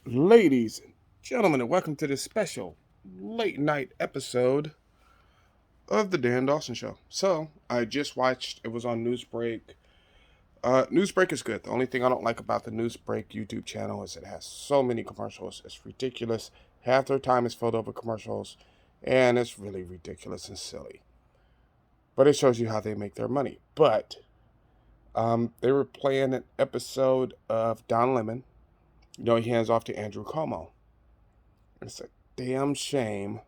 Ladies and gentlemen, and welcome to this special late night episode of the Dan Dawson Show. So, I just watched, it was on Newsbreak. Newsbreak is good. The only thing I don't like about the Newsbreak YouTube channel is it has so many commercials. It's ridiculous. Half their time is filled up with commercials, and it's really ridiculous and silly. But it shows you how they make their money. But they were playing an episode of Don Lemon. He hands off to Andrew Cuomo. It's a damn shame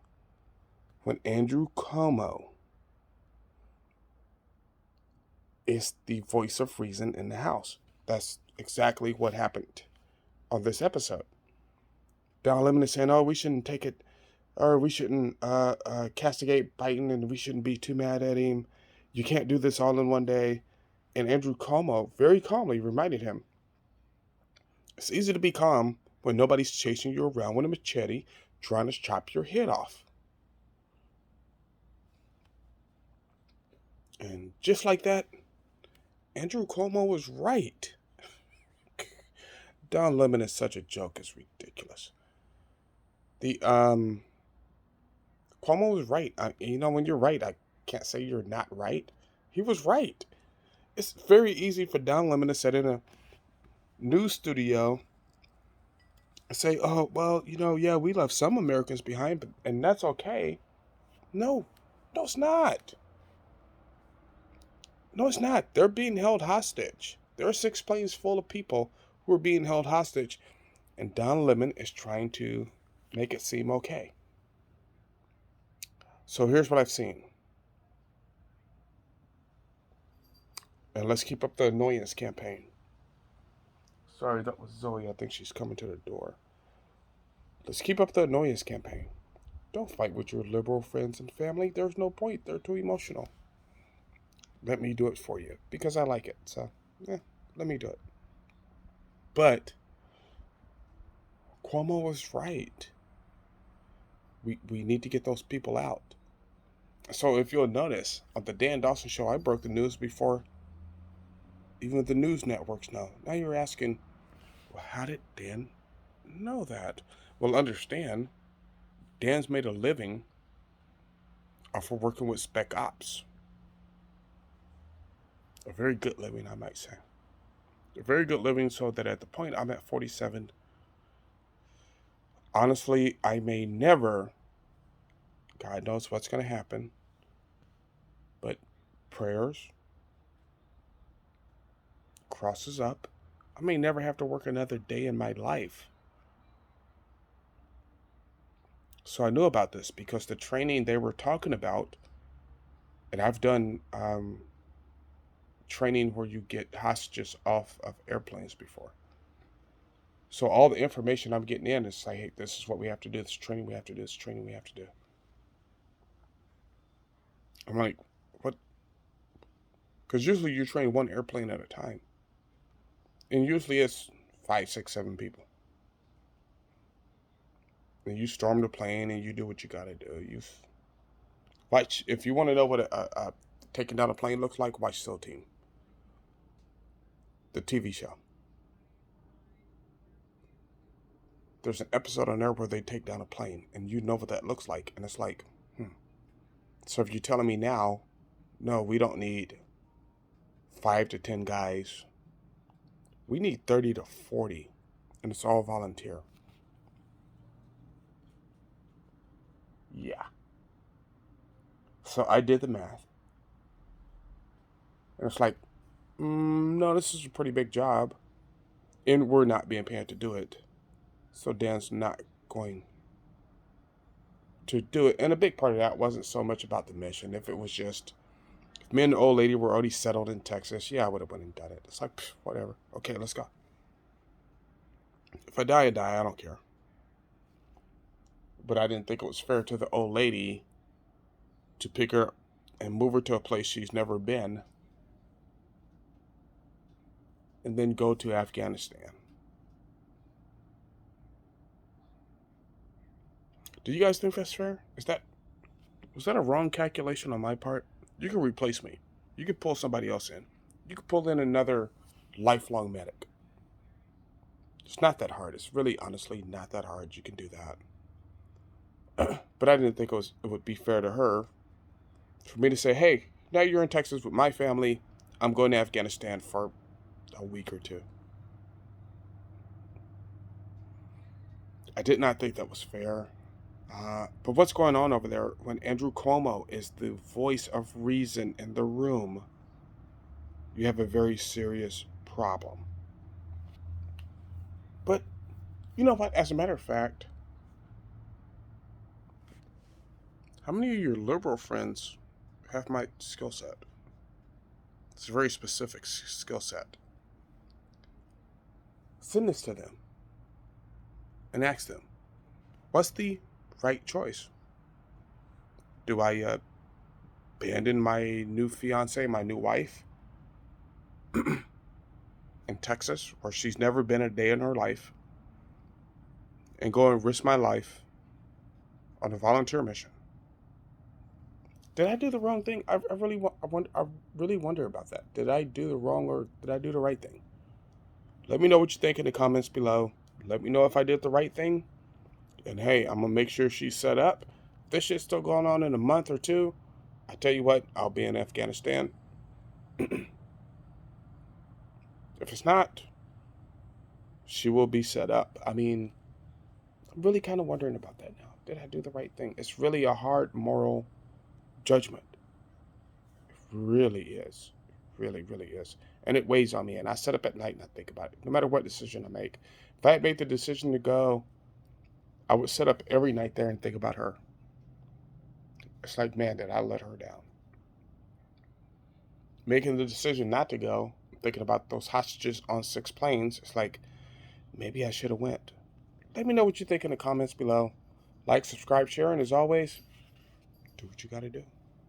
when Andrew Cuomo is the voice of reason in the House. That's exactly what happened on this episode. Don Lemon is saying, "Oh, we shouldn't take it, or we shouldn't castigate Biden, and we shouldn't be too mad at him. You can't do this all in one day." And Andrew Cuomo very calmly reminded him, "It's easy to be calm when nobody's chasing you around with a machete trying to chop your head off." And just like that, Andrew Cuomo was right. Don Lemon is such a joke, it's ridiculous. The Cuomo was right. When you're right, I can't say you're not right. He was right. It's very easy for Don Lemon to sit in a news studio and say, "Oh, well, yeah, we left some Americans behind, and that's okay." No, no, it's not. No, it's not. They're being held hostage. There are six planes full of people who are being held hostage, and Don Lemon is trying to make it seem okay. So here's what I've seen. And let's keep up the annoyance campaign. Sorry, that was Zoe. I think she's coming to the door. Let's keep up the annoyance campaign. Don't fight with your liberal friends and family. There's no point. They're too emotional. Let me do it for you because I like it. So, let me do it. But Cuomo was right. We need to get those people out. So if you'll notice, on the Dan Dawson Show, I broke the news before even the news networks know. Now you're asking, well, how did Dan know that? Well, understand, Dan's made a living off of working with spec ops. A very good living, I might say. A very good living, so that at the point I'm at 47, honestly, I may never, God knows what's going to happen, but prayers, crosses up, I may never have to work another day in my life. So I knew about this because the training they were talking about, and I've done training where you get hostages off of airplanes before. So all the information I'm getting in is like, hey, this is what we have to do, this training we have to do, this training we have to do. I'm like, what? Because usually you train one airplane at a time. And usually it's 5, 6, 7 people. And you storm the plane and you do what you gotta do. Watch, if you want to know what a taking down a plane looks like, watch SEAL Team, the TV show. There's an episode on there where they take down a plane, and you know what that looks like, and it's like, So if you're telling me now, no, we don't need 5 to 10 guys. We need 30 to 40, and it's all volunteer. Yeah. So I did the math, and it's like, no, this is a pretty big job, and we're not being paid to do it. So Dan's not going to do it. And a big part of that wasn't so much about the mission. If it was just, if me and the old lady were already settled in Texas, yeah, I would have went and done it. It's like, whatever. Okay, let's go. If I die, I die. I don't care. But I didn't think it was fair to the old lady to pick her and move her to a place she's never been and then go to Afghanistan. Do you guys think that's fair? Was that a wrong calculation on my part? You can replace me. You can pull somebody else in. You can pull in another lifelong medic. It's not that hard. It's really, honestly, not that hard. You can do that. But I didn't think it would be fair to her for me to say, hey, now you're in Texas with my family. I'm going to Afghanistan for a week or two. I did not think that was fair. But what's going on over there when Andrew Cuomo is the voice of reason in the room? You have a very serious problem. But you know what? As a matter of fact, how many of your liberal friends have my skill set? It's a very specific skill set. Send this to them and ask them, what's the right choice? Do I abandon my new fiance, my new wife, in Texas, where she's never been a day in her life, and go and risk my life on a volunteer mission? Did I do the wrong thing? I really wonder about that. Did I do the wrong or did I do the right thing? Let me know what you think in the comments below. Let me know if I did the right thing. And hey, I'm gonna make sure she's set up. If this shit's still going on in a month or two, I tell you what, I'll be in Afghanistan. If it's not, she will be set up. I mean, I'm really kind of wondering about that now. Did I do the right thing? It's really a hard moral judgment. It really is. Really, really is. And it weighs on me. And I sit up at night and I think about it. No matter what decision I make. If I had made the decision to go, I would sit up every night there and think about her. It's like, man, did I let her down? Making the decision not to go, thinking about those hostages on 6 planes, it's like, maybe I should have went. Let me know what you think in the comments below. Like, subscribe, share, and as always, do what you gotta do.